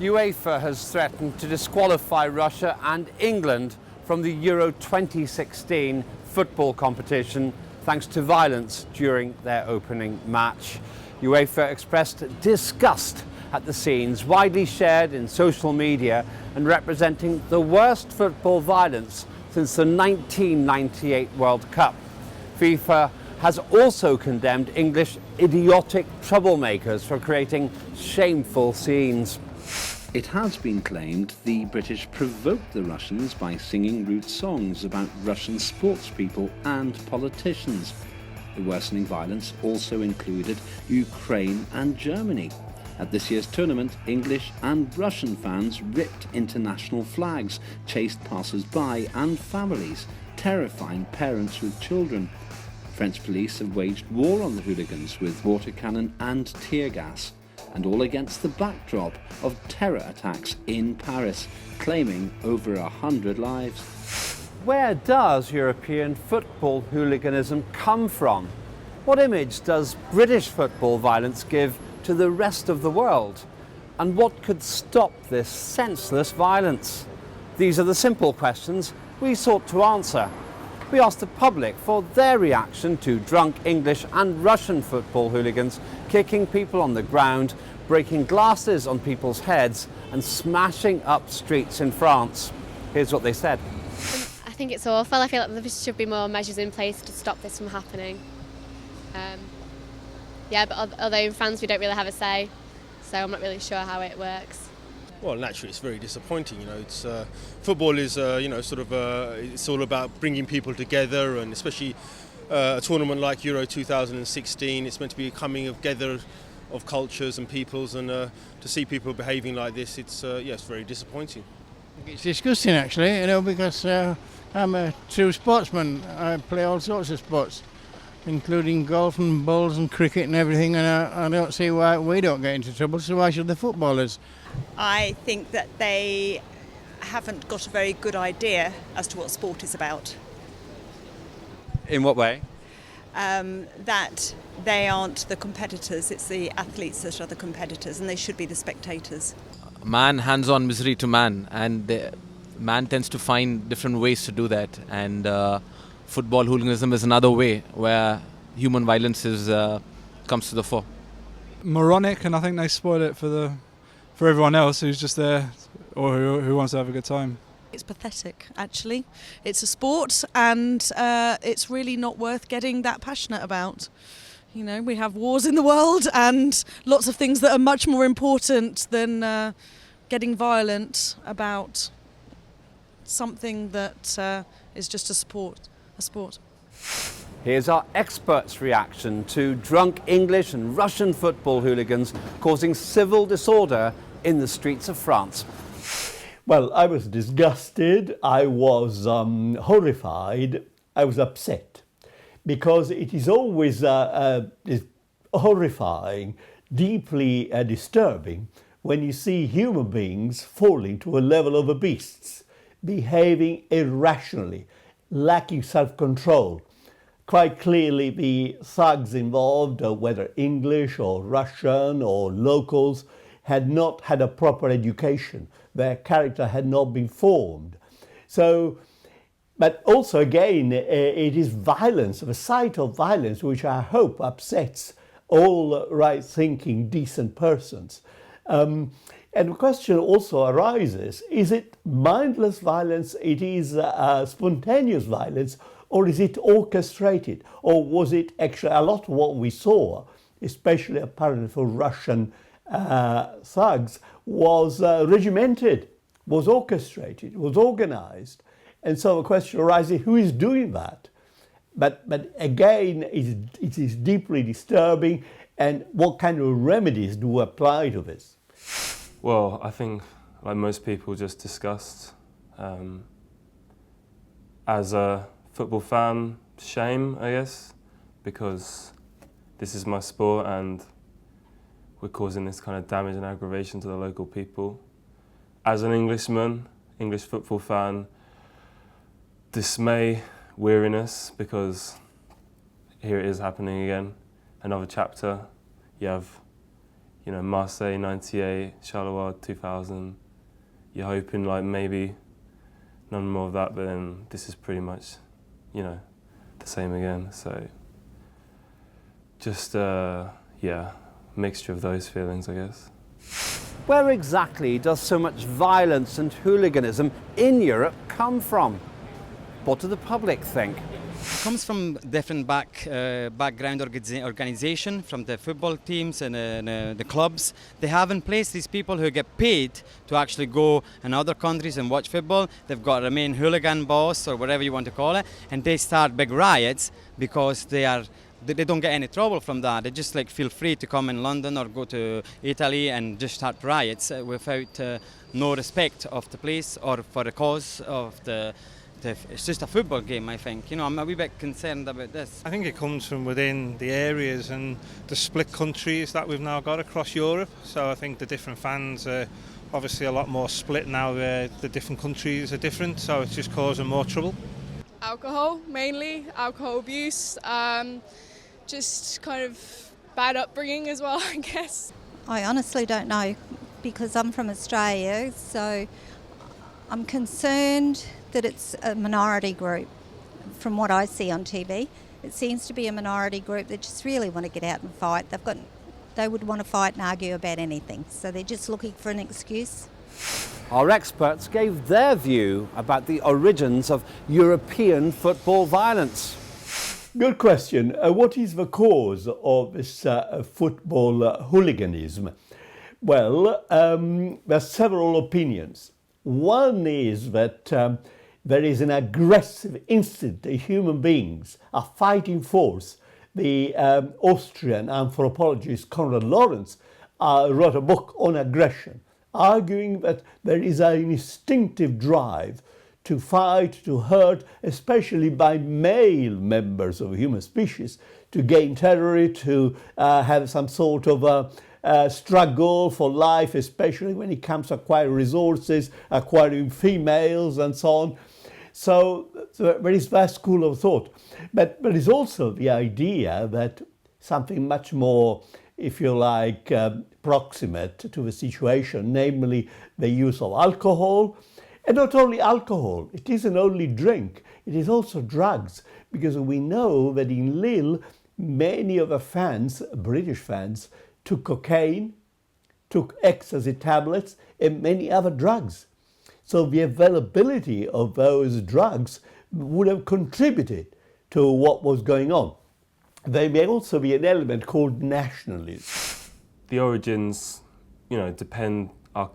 UEFA has threatened to disqualify Russia and England from the Euro 2016 football competition thanks to violence during their opening match. UEFA expressed disgust at the scenes widely shared in social media and representing the worst football violence since the 1998 World Cup. FIFA has also condemned English idiotic troublemakers for creating shameful scenes. It has been claimed the British provoked the Russians by singing rude songs about Russian sportspeople and politicians. The worsening violence also included Ukraine and Germany. At this year's tournament, English and Russian fans ripped international flags, chased passers-by and families, terrifying parents with children. French police have waged war on the hooligans with water cannon and tear gas, and all against the backdrop of terror attacks in Paris, claiming over 100 lives. Where does European football hooliganism come from? What image does British football violence give to the rest of the world? And what could stop this senseless violence? These are the simple questions we sought to answer. We asked the public for their reaction to drunk English and Russian football hooligans kicking people on the ground, breaking glasses on people's heads and smashing up streets in France. Here's what they said. I think it's awful. I feel like there should be more measures in place to stop this from happening. But although in France we don't really have a say, so I'm not really sure how it works. Well, naturally, it's very disappointing. It's football is it's all about bringing people together, and especially a tournament like Euro 2016. It's meant to be a coming together of cultures and peoples, and to see people behaving like this, it's very disappointing. It's disgusting, actually, because I'm a true sportsman. I play all sorts of sports, including golf and bowls and cricket and everything, and I don't see why we don't get into trouble, so why should the footballers? I think that they haven't got a very good idea as to what sport is about. In what way? That they aren't the competitors, it's the athletes that are the competitors, and they should be the spectators. Man hands on misery to man, and man tends to find different ways to do that, and football hooliganism is another way where human violence comes to the fore. Moronic, and I think they spoil it for everyone else who's just there or who wants to have a good time. It's pathetic, actually. It's a sport, and it's really not worth getting that passionate about. We have wars in the world and lots of things that are much more important than getting violent about something that is just a sport. Here's our expert's reaction to drunk English and Russian football hooligans causing civil disorder in the streets of France. Well, I was disgusted, I was horrified, I was upset, because it is always horrifying, deeply disturbing when you see human beings falling to a level of beasts, behaving irrationally, lacking self-control. Quite clearly the thugs involved, whether English or Russian or locals, had not had a proper education. Their character had not been formed. So, but also again, it is violence, a sight of violence, which I hope upsets all right-thinking, decent persons. And the question also arises, is it mindless violence, it is spontaneous violence, or is it orchestrated? Or was it actually, a lot of what we saw, especially apparently for Russian thugs, was regimented, was orchestrated, was organized. And so the question arises, who is doing that? But again, it is deeply disturbing, and what kind of remedies do we apply to this? Well, I think, like most people, just disgust. As a football fan, shame, I guess, because this is my sport and we're causing this kind of damage and aggravation to the local people. As an Englishman, English football fan, dismay, weariness, because here it is happening again. Another chapter. You have you know, Marseille 98, Charleroi 2000. You're hoping like maybe none more of that, but then this is pretty much, you know, the same again. So just, yeah, mixture of those feelings, I guess. Where exactly does so much violence and hooliganism in Europe come from? What do the public think? It comes from different background organization, from the football teams and the clubs. They have in place these people who get paid to actually go in other countries and watch football. They've got a main hooligan boss or whatever you want to call it, and they start big riots because they don't get any trouble from that. They just like feel free to come in London or go to Italy and just start riots without no respect of the police or for the cause of it's just a football game, I think. You know, I'm a wee bit concerned about this. I think it comes from within the areas and the split countries that we've now got across Europe. So I think the different fans are obviously a lot more split now. The different countries are different, so it's just causing more trouble. Alcohol, mainly. Alcohol abuse. Just kind of bad upbringing as well, I guess. I honestly don't know because I'm from Australia, so I'm concerned that it's a minority group. From what I see on TV, it seems to be a minority group that just really want to get out and fight. They would want to fight and argue about anything, so they're just looking for an excuse. Our experts gave their view about the origins of European football violence. Good question. What is the cause of this football hooliganism? Well, there are several opinions. One is that there is an aggressive instinct that human beings are fighting force. The Austrian anthropologist Konrad Lorenz wrote a book on aggression, arguing that there is an instinctive drive to fight, to hurt, especially by male members of the human species, to gain territory, to have some sort of struggle for life, especially when it comes to acquiring resources, acquiring females and so on. So there is that school of thought. But there is also the idea that something much more, if you like, proximate to the situation, namely the use of alcohol. And not only alcohol, it isn't only drink, it is also drugs, because we know that in Lille, many of the fans, British fans, took cocaine, took ecstasy tablets, and many other drugs. So the availability of those drugs would have contributed to what was going on. There may also be an element called nationalism. The origins, you know, are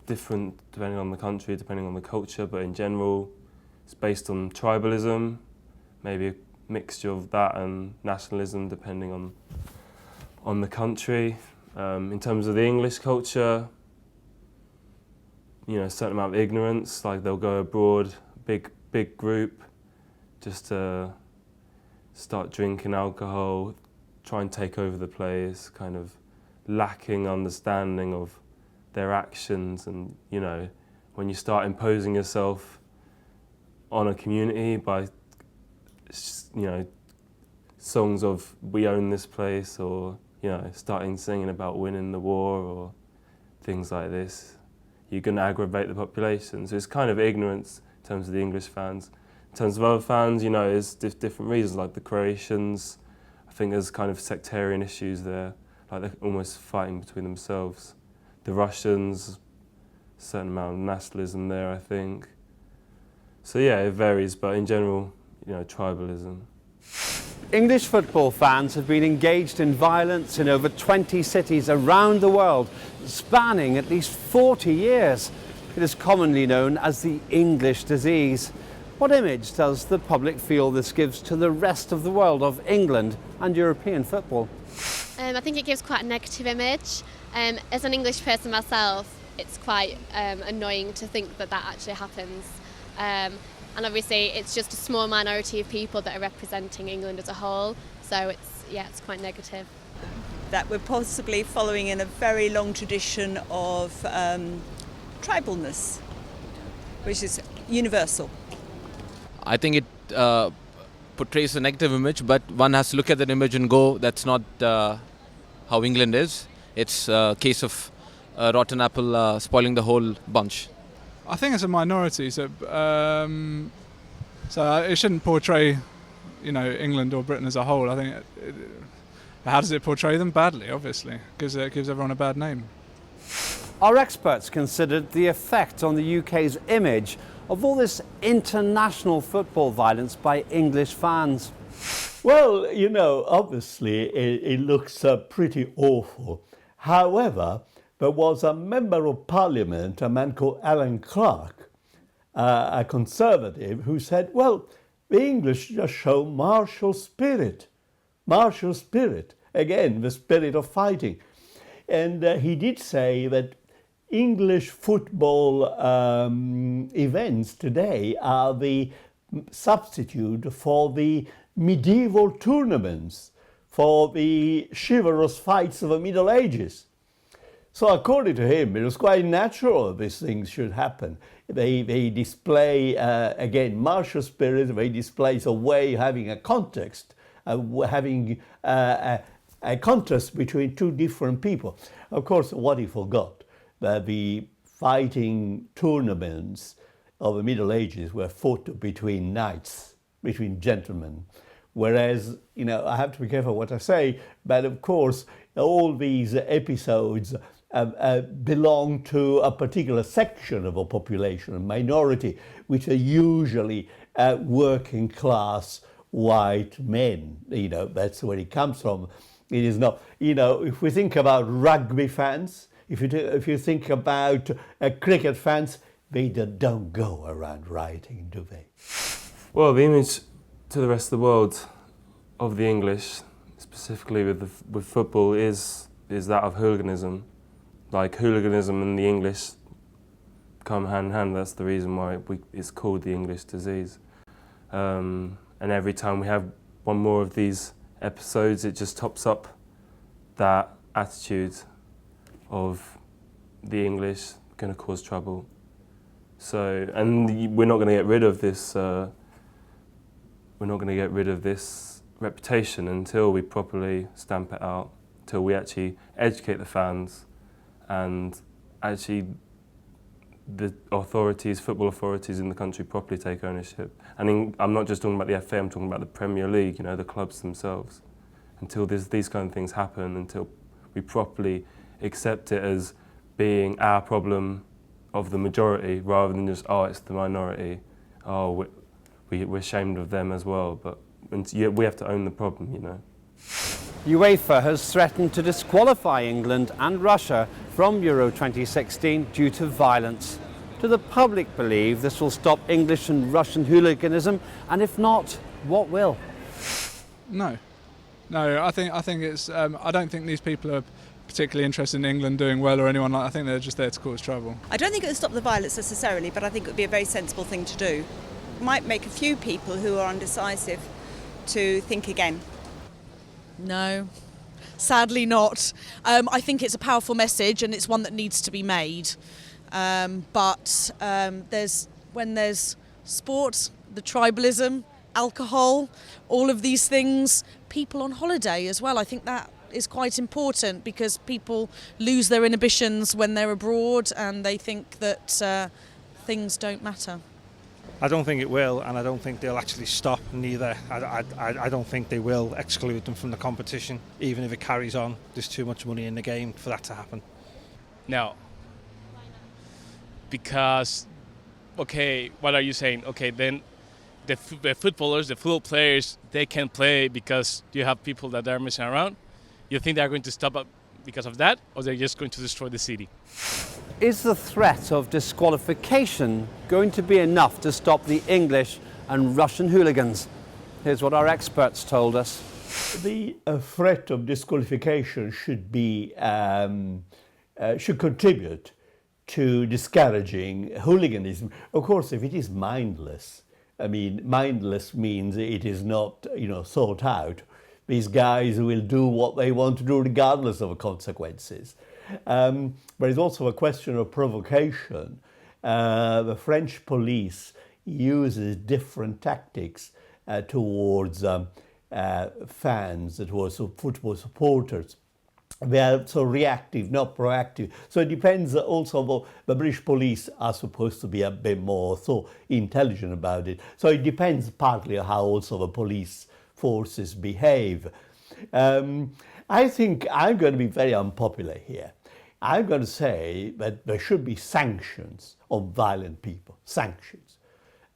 different depending on the country, depending on the culture, but in general, it's based on tribalism, maybe a mixture of that and nationalism, depending on the country. In terms of the English culture, you know, a certain amount of ignorance, like they'll go abroad, big group, just to start drinking alcohol, try and take over the place, kind of lacking understanding of their actions. And, you know, when you start imposing yourself on a community by, you know, songs of "we own this place," or, you know, starting singing about winning the war or things like this, you're going to aggravate the population. So it's kind of ignorance in terms of the English fans. In terms of other fans, you know, there's different reasons, like the Croatians. I think there's kind of sectarian issues there, like they're almost fighting between themselves. The Russians, a certain amount of nationalism there, I think. So yeah, it varies, but in general, you know, tribalism. English football fans have been engaged in violence in over 20 cities around the world, spanning at least 40 years. It is commonly known as the English disease. What image does the public feel this gives to the rest of the world of England and European football? I think it gives quite a negative image. As an English person myself, it's quite annoying to think that actually happens. And obviously it's just a small minority of people that are representing England as a whole, so it's quite negative. That we're possibly following in a very long tradition of tribalness, which is universal. I think it portrays a negative image, but one has to look at that image and go, that's not how England is. it's a case of a rotten apple spoiling the whole bunch. I think it's a minority, so it shouldn't portray, England or Britain as a whole. I think how does it portray them? Badly, obviously, because it gives everyone a bad name. Our experts considered the effect on the UK's image of all this international football violence by English fans. Well, obviously it looks pretty awful. However, there was a member of parliament, a man called Alan Clark, a conservative, who said, well, the English just show martial spirit. Martial spirit. Again, the spirit of fighting. And he did say that English football events today are the substitute for the medieval tournaments, for the chivalrous fights of the Middle Ages. So according to him, it was quite natural these things should happen. They display, again, martial spirit. They display a way of having a context, having a contrast between two different people. Of course, what he forgot, that the fighting tournaments of the Middle Ages were fought between knights, between gentlemen. Whereas, I have to be careful what I say, but of course, all these episodes belong to a particular section of a population, a minority, which are usually working class white men. That's where it comes from. It is not, if we think about rugby fans, if you think about cricket fans, they don't go around rioting, do they? Well, the image to the rest of the world of the English, specifically with football, is that of hooliganism. Like hooliganism and the English come hand in hand. That's the reason why it's called the English disease. And every time we have one more of these episodes, it just tops up that attitude of the English going to cause trouble. So, and we're not going to get rid of this. We're not going to get rid of this reputation until we properly stamp it out. Until we actually educate the fans, and actually the authorities, football authorities in the country, properly take ownership. And I'm not just talking about the FA. I'm talking about the Premier League. The clubs themselves. Until these kind of things happen, until we properly accept it as being our problem of the majority, rather than just, it's the minority, we're ashamed of them as well. But we have to own the problem, UEFA has threatened to disqualify England and Russia from Euro 2016 due to violence. Do the public believe this will stop English and Russian hooliganism? And if not, what will? No, I think it's. I don't think these people are particularly interested in England doing well or anyone like. I think they're just there to cause trouble. I don't think it would stop the violence necessarily, but I think it would be a very sensible thing to do. It might make a few people who are undecisive to think again. No, sadly not. I think it's a powerful message and it's one that needs to be made. But when there's sport, the tribalism, alcohol, all of these things, people on holiday as well. I think that is quite important because people lose their inhibitions when they're abroad and they think that things don't matter. I don't think it will, and I don't think they'll actually stop neither. I don't think they will exclude them from the competition, even if it carries on. There's too much money in the game for that to happen. No. Because, okay, what are you saying? Okay, then the footballers, the football players, they can play because you have people that are messing around. You think they're going to stop up because of that, or they're just going to destroy the city? Is the threat of disqualification going to be enough to stop the English and Russian hooligans? Here's what our experts told us. The threat of disqualification should contribute to discouraging hooliganism. Of course, if it is mindless, mindless means it is not, thought out. These guys will do what they want to do regardless of the consequences. But it's also a question of provocation. The French police uses different tactics towards fans, towards football supporters. they are so reactive, not proactive. So it depends also. The British police are supposed to be a bit more so intelligent about it. So it depends partly on how also the police forces behave. I think I'm going to be very unpopular here. I'm going to say that there should be sanctions on violent people. Sanctions.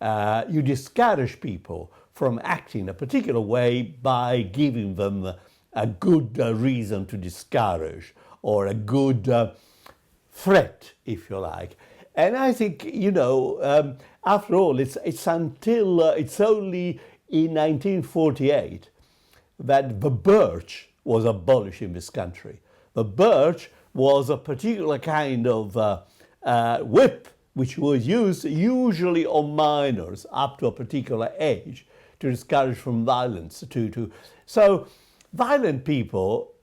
You discourage people from acting a particular way by giving them a good reason to discourage, or a good threat, if you like. And I think, after all, it's only in 1948 that the birch was abolished in this country. The birch was a particular kind of whip which was used usually on minors up to a particular age to discourage from violence. So violent people,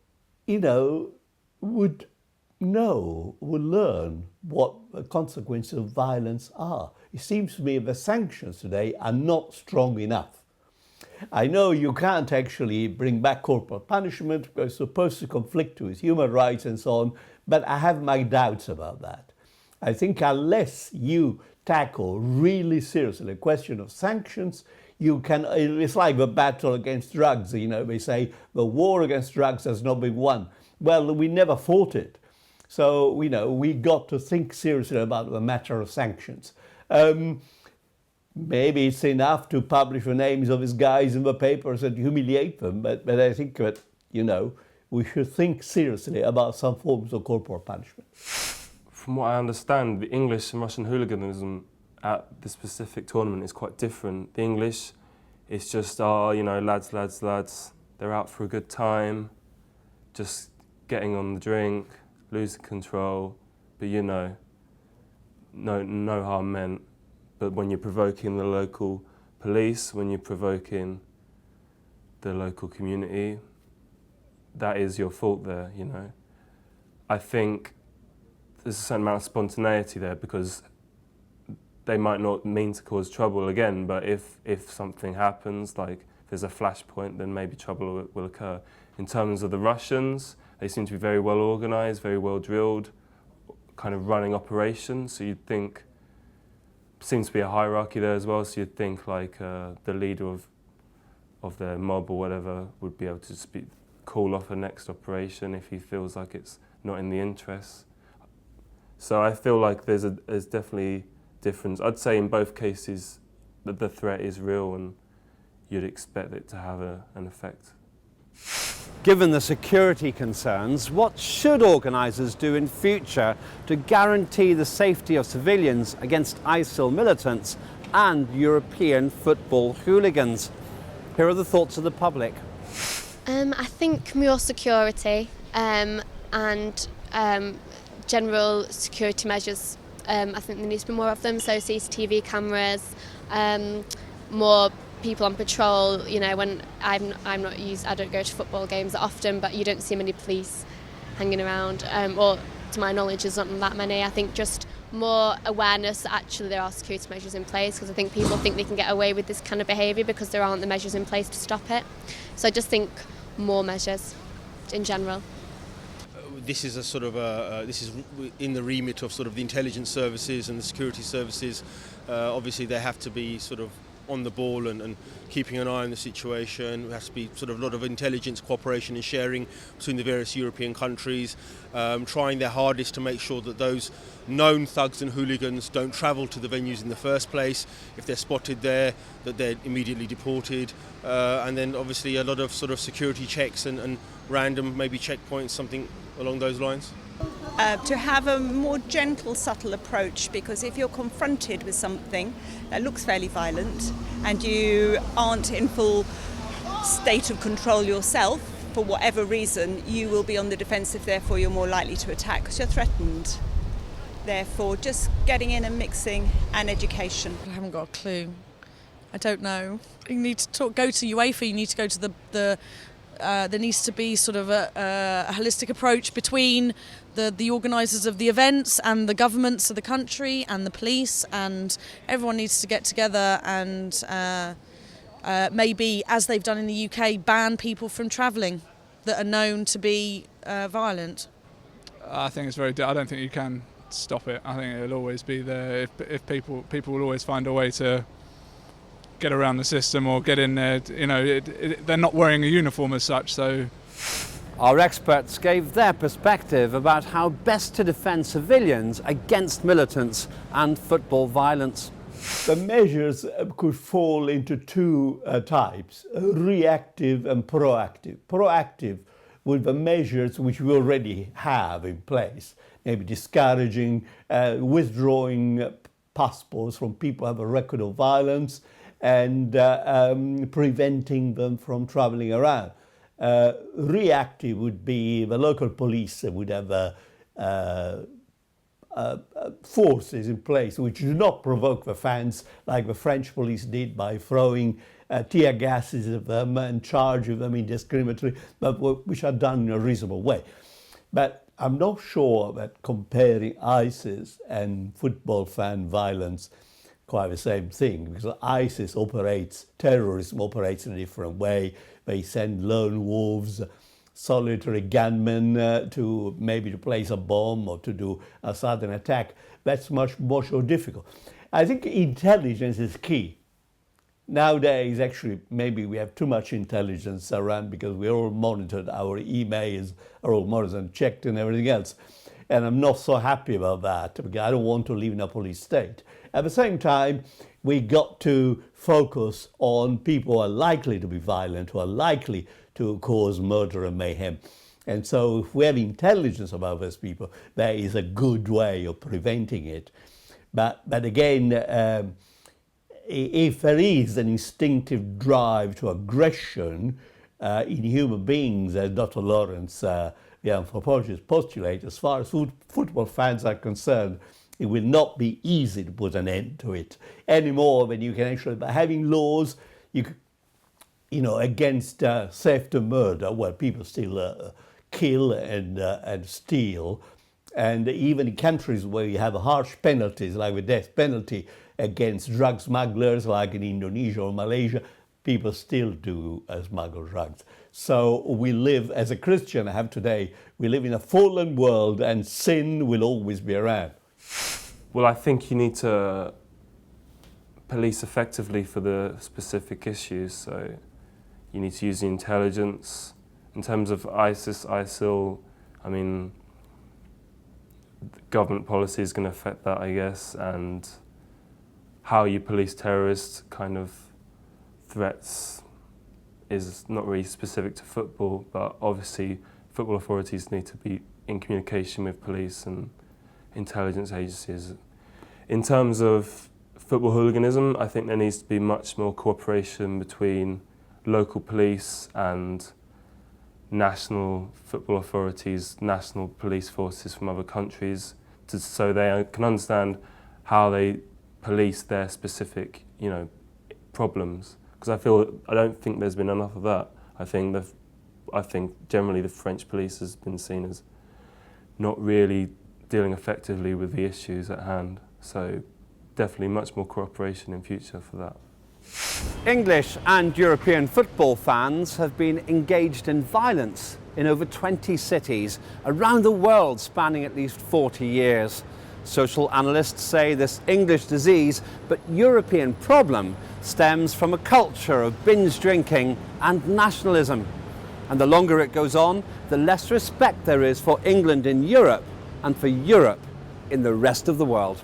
would learn what the consequences of violence are. It seems to me the sanctions today are not strong enough. I know you can't actually bring back corporal punishment because it's supposed to conflict with human rights and so on, but I have my doubts about that. I think unless you tackle really seriously the question of sanctions, you can, it's like the battle against drugs, they say the war against drugs has not been won. Well, we never fought it. So, we got to think seriously about the matter of sanctions. Maybe it's enough to publish the names of these guys in the papers and humiliate them, but I think that, we should think seriously about some forms of corporal punishment. From what I understand, the English and Russian hooliganism at the specific tournament is quite different. The English, it's just, lads, they're out for a good time, just getting on the drink, losing control, but no harm meant. But when you're provoking the local police, when you're provoking the local community, that is your fault there, I think there's a certain amount of spontaneity there because they might not mean to cause trouble again, but if something happens, like if there's a flashpoint, then maybe trouble will occur. In terms of the Russians, they seem to be very well organised, very well drilled, kind of running operations, so you'd think, seems to be a hierarchy there as well, so you'd think like the leader of their mob or whatever would be able to just call off a next operation if he feels like it's not in the interests. So I feel like there's definitely difference. I'd say in both cases that the threat is real and you'd expect it to have an effect. Given the security concerns, what should organisers do in future to guarantee the safety of civilians against ISIL militants and European football hooligans? Here are the thoughts of the public. I think more security and general security measures. I think there needs to be more of them, so CCTV cameras, more people on patrol. When I don't go to football games that often, but you don't see many police hanging around, or to my knowledge there's not that many. I think just more awareness that actually there are security measures in place, because I think people think they can get away with this kind of behaviour because there aren't the measures in place to stop it. So I just think more measures in general. This is this is in the remit of sort of the intelligence services and the security services. Obviously, they have to be sort of on the ball and keeping an eye on the situation. There has to be sort of a lot of intelligence cooperation and sharing between the various European countries, trying their hardest to make sure that those known thugs and hooligans don't travel to the venues in the first place. If they're spotted there, that they're immediately deported. And then obviously a lot of sort of security checks and random maybe checkpoints, something along those lines. To have a more gentle, subtle approach, because if you're confronted with something that looks fairly violent and you aren't in full state of control yourself, for whatever reason, you will be on the defensive, therefore you're more likely to attack because you're threatened. Therefore, just getting in and mixing and education. I haven't got a clue. I don't know. You need to go to UEFA, you need to go to there needs to be sort of a holistic approach between the organisers of the events and the governments of the country and the police, and everyone needs to get together and maybe, as they've done in the UK, ban people from travelling. that are known to be violent? I think it's I don't think you can stop it. I think it'll always be there. If people will always find a way to get around the system or get in there. You know, they're not wearing a uniform as such, so. Our experts gave their perspective about how best to defend civilians against militants and football violence. The measures could fall into two types, reactive and proactive. Proactive with the measures which we already have in place, maybe discouraging, withdrawing passports from people who have a record of violence and preventing them from travelling around. Reactive would be the local police would have forces in place which do not provoke the fans like the French police did by throwing tear gases at them and charging them indiscriminately, but which are done in a reasonable way. But I'm not sure that comparing ISIS and football fan violence quite the same thing, because ISIS terrorism operates in a different way. They send lone wolves, solitary gunmen to place a bomb or to do a sudden attack. That's much more difficult. I think intelligence is key. Nowadays, actually, maybe we have too much intelligence around because we're all monitored, our emails are all monitored and checked and everything else. And I'm not so happy about that because I don't want to live in a police state. At the same time, we got to focus on people who are likely to be violent, who are likely to cause murder and mayhem. And so if we have intelligence about those people, there is a good way of preventing it. But again, if there is an instinctive drive to aggression in human beings, as Dr. Lawrence, the anthropologist, postulates, as far as football fans are concerned, it will not be easy to put an end to it any more than you can actually, by having laws, against theft and murder, where people still kill and steal, and even in countries where you have harsh penalties, like the death penalty against drug smugglers, like in Indonesia or Malaysia, people still do smuggle drugs. So we live, as a Christian I have today, we live in a fallen world and sin will always be around. Well, I think you need to police effectively for the specific issues. So you need to use the intelligence. In terms of ISIS, ISIL, I mean, government policy is going to affect that, I guess, and how you police terrorist kind of threats is not really specific to football, but obviously football authorities need to be in communication with police and intelligence agencies. In terms of football hooliganism, I think there needs to be much more cooperation between local police and national football authorities, national police forces from other countries, so they can understand how they police their specific, problems. Because I don't think there's been enough of that. I think generally the French police has been seen as not really dealing effectively with the issues at hand. So definitely much more cooperation in future for that. English and European football fans have been engaged in violence in over 20 cities around the world, spanning at least 40 years. Social analysts say this English disease but European problem stems from a culture of binge drinking and nationalism. And the longer it goes on, the less respect there is for England in Europe and for Europe in the rest of the world.